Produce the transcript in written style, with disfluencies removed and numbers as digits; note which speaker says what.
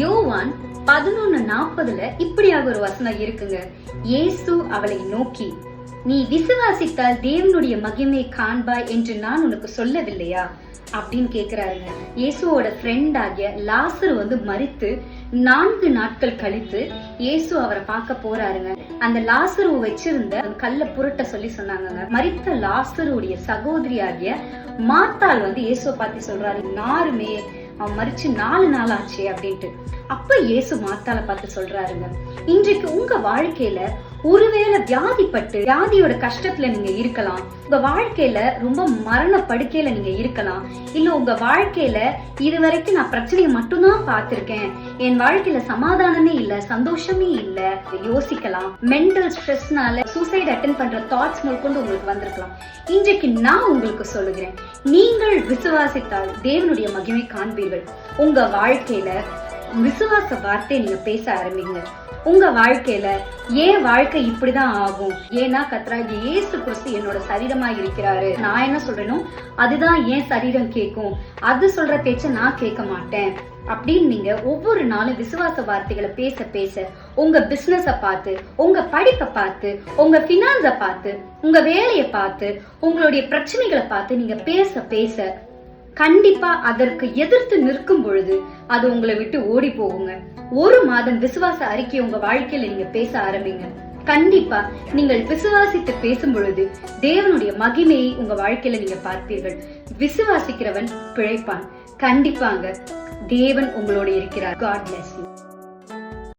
Speaker 1: யோவான் 11:40 இப்படியாக ஒரு வசனம் இருக்குங்க. இயேசு அவளை நோக்கி, நீ விசுவாசித்தால் தேவனுடைய மகிமை காண்பாய் என்று நான் உனக்கு சொல்லவில்லையா அப்படின்னு கேக்குறாருங்க. இயேசுவோட ஃப்ரெண்ட் ஆகிய லாசரு மரித்து 4 நாட்கள் கழித்து இயேசு அவரை பார்க்க போறாருங்க. அந்த லாசரு வச்சிருந்த கல்ல புரட்ட சொல்லி சொன்னாங்க. மரித்த லாசருடைய சகோதரி ஆகிய மார்த்தாள் இயேசுவை பார்த்து சொல்றாரு, நாருமே அவன் மரிச்சு 4 நாள் ஆச்சு அப்படின்ட்டு. அப்ப இயேசு மார்த்தாளை பார்த்து சொல்றாருங்க, இன்றைக்கு உங்க வாழ்க்கையில ஒருவேளை வியாதியோட கஷ்டத்துல நீங்க இருக்கலாம், உங்க வாழ்க்கையில ரொம்ப மரண படுக்கையில நீங்க இருக்கலாம், இல்ல உங்க வாழ்க்கையில இதுவரைக்கும் நான் பிரச்சனையை மட்டும்தான் பார்த்திருக்கேன், என் வாழ்க்கையில சமாதானமே இல்ல, சந்தோஷமே இல்ல யோசிக்கலாம். மென்டல் ஸ்ட்ரெஸ்னால சூசைட் அட்டெண்ட் பண்ற தாட்ஸ் முதற்கொண்டு உங்களுக்கு வந்திருக்கலாம். இன்றைக்கு நான் உங்களுக்கு சொல்லுகிறேன், நீங்கள் விசுவாசித்தால் தேவனுடைய மகிமை காண்பீர்கள். உங்க வாழ்க்கையில விசுவாச வார்த்தை நீங்க பேச ஆரம்பிங்க. உங்க வாழ்க்கையில ஏன் வாழ்க்கை இப்படிதான் ஆகும், ஏன்னா கர்த்தராகிய இயேசு கிறிஸ்து என்னோட சரீரமா இருக்கிறாரு, நான் என்ன சொல்றேனோ அதுதான் ஏன் சரீரம் கேட்கும், அது சொல்ற பேச்ச நான் கேட்க மாட்டேன் அப்படின்னு நீங்க ஒவ்வொரு நாளும் விசுவாச வார்த்தைகளை பேச பேச உங்க பிசினஸ பார்த்து, உங்க படிப்பை பார்த்து, உங்க பினான்ஸ பார்த்து, உங்க வேலையை பார்த்து, உங்களுடைய பிரச்சனைகளை பார்த்து நீங்க பேச பேச கண்டிப்பா அதற்கு எதிர்த்து நிற்கும் பொழுது அது உங்களை விட்டு ஓடி போகுங்க. 1 மாதம் விசுவாச அறிக்கை உங்க வாழ்க்கையில நீங்க பேச ஆரம்பிங்க. கண்டிப்பா நீங்கள் விசுவாசித்து பேசும் பொழுது தேவனுடைய மகிமையை உங்க வாழ்க்கையில நீங்க பார்ப்பீர்கள். விசுவாசிக்கிறவன் பிழைப்பான். கண்டிப்பாங்க தேவன் உங்களோட இருக்கிறார். God bless you.